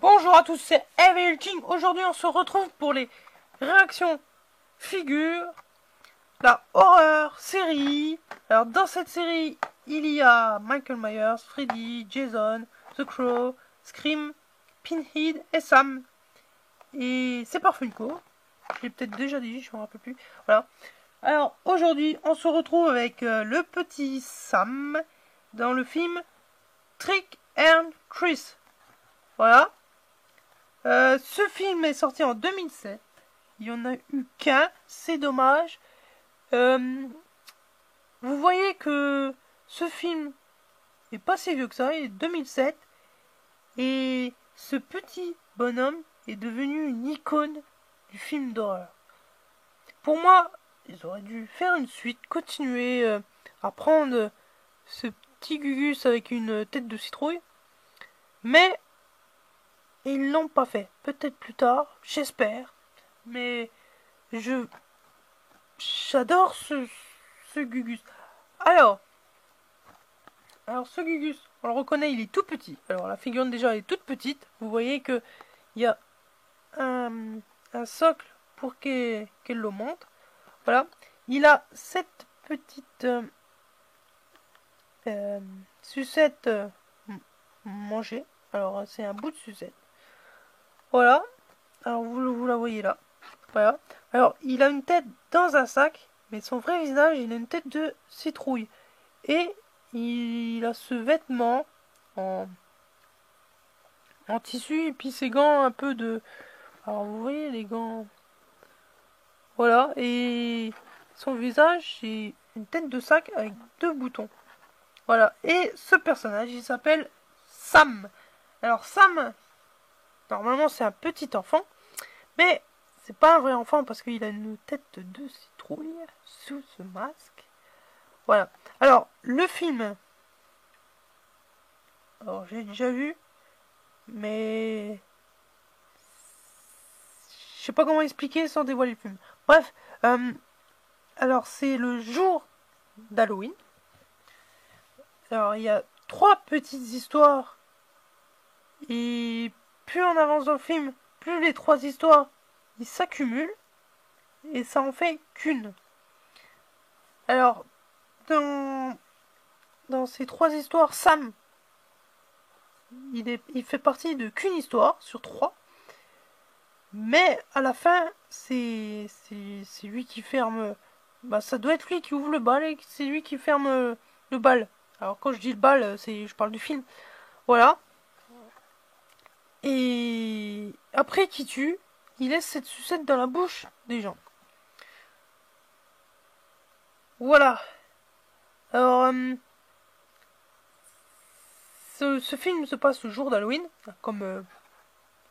Bonjour à tous, c'est Evil King. Aujourd'hui, on se retrouve pour les réactions figures, la horreur série. Alors, dans cette série, il y a Michael Myers, Freddy, Jason, The Crow, Scream, Pinhead et Sam. Et c'est par Funko. Je l'ai peut-être déjà dit, je me rappelle plus. Voilà. Alors, aujourd'hui, on se retrouve avec le petit Sam dans le film Trick and Chris. Voilà. Ce film est sorti en 2007. Il n'y en a eu qu'un. C'est dommage. Vous voyez que ce film est pas si vieux que ça. Il est 2007. Et ce petit bonhomme est devenu une icône du film d'horreur. Pour moi, ils auraient dû faire une suite. Continuer à prendre ce petit Gugus avec une tête de citrouille. Mais ils l'ont pas fait. Peut-être plus tard, j'espère. Mais j'adore ce Gugus. Alors ce Gugus, on le reconnaît, il est tout petit. Alors la figurine déjà est toute petite. Vous voyez que il y a un socle pour qu'elle le monte. Voilà. Il a cette petite sucette mangée. Alors c'est un bout de sucette. Voilà. Alors vous la voyez là. Voilà. Alors il a une tête dans un sac, mais son vrai visage, il a une tête de citrouille. Et il a ce vêtement en tissu et puis ses gants un peu de... Alors vous voyez les gants... Voilà. Et son visage, c'est une tête de sac avec deux boutons. Voilà. Et ce personnage, il s'appelle Sam. Alors Sam... Normalement, c'est un petit enfant, mais c'est pas un vrai enfant parce qu'il a une tête de citrouille sous ce masque. Voilà. Alors, le film. Alors, j'ai déjà vu, mais je sais pas comment expliquer sans dévoiler le film. Bref, alors c'est le jour d'Halloween. Alors, il y a 3 petites histoires et plus on avance dans le film, plus les 3 histoires ils s'accumulent et ça en fait qu'une. Alors, dans ces 3 histoires, Sam, il fait partie de qu'une histoire sur 3. Mais à la fin, c'est lui qui ferme. Bah, ça doit être lui qui ouvre le bal et c'est lui qui ferme le bal. Alors quand je dis le bal, je parle du film. Voilà. Et après qu'il tue, il laisse cette sucette dans la bouche des gens. Voilà. Alors, ce film se passe le jour d'Halloween, comme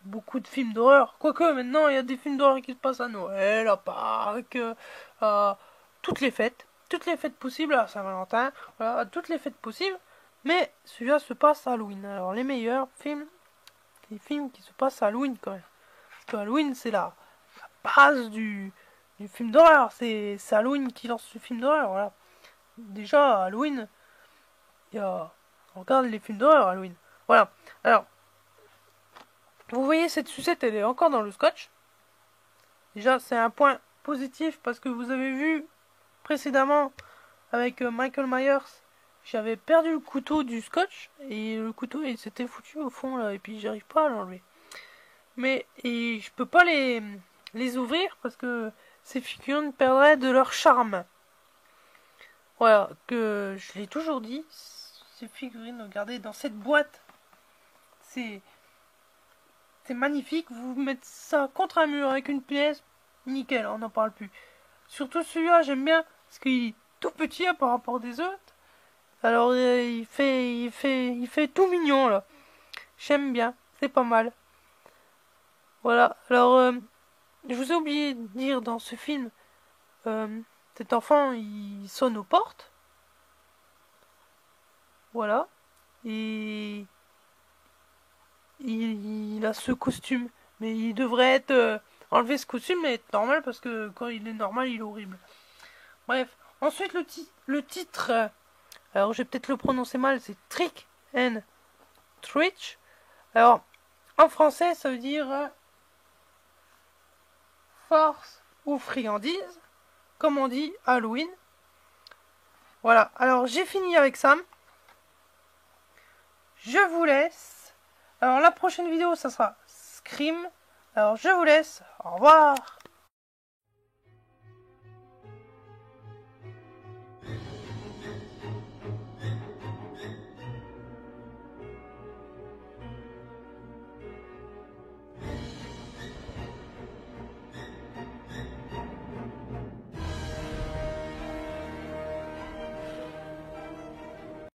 beaucoup de films d'horreur. Quoique maintenant, il y a des films d'horreur qui se passent à Noël, à Pâques, à toutes les fêtes possibles, à Saint-Valentin, voilà, à toutes les fêtes possibles. Mais celui-là se passe à Halloween. Alors, les meilleurs films, les films qui se passent à Halloween quand même. Parce que Halloween, c'est la base du film d'horreur. C'est Halloween qui lance le film d'horreur. Voilà. Déjà, Halloween, on regarde les films d'horreur Halloween. Voilà. Alors, vous voyez, cette sucette, elle est encore dans le scotch. Déjà, c'est un point positif parce que vous avez vu précédemment avec Michael Myers, j'avais perdu le couteau du scotch et le couteau il s'était foutu au fond là et puis j'arrive pas à l'enlever. Mais je peux pas les ouvrir parce que ces figurines perdraient de leur charme. Voilà, que je l'ai toujours dit, ces figurines, regardez, dans cette boîte, c'est magnifique. Vous mettez ça contre un mur avec une pièce, nickel, on n'en parle plus. Surtout celui-là, j'aime bien parce qu'il est tout petit hein, par rapport des autres. Alors il fait tout mignon là. J'aime bien, c'est pas mal. Voilà. Alors je vous ai oublié de dire dans ce film, cet enfant il sonne aux portes. Voilà. Et il a ce costume. Mais il devrait être enlever ce costume et être normal parce que quand il est normal, il est horrible. Bref. Ensuite, le titre. Alors, je vais peut-être le prononcer mal. C'est Trick and Treat. Alors, En français, ça veut dire force ou friandise, comme on dit Halloween. Voilà, alors j'ai fini avec Sam. Je vous laisse. Alors la prochaine vidéo, ça sera Scream. Alors je vous laisse. Au revoir.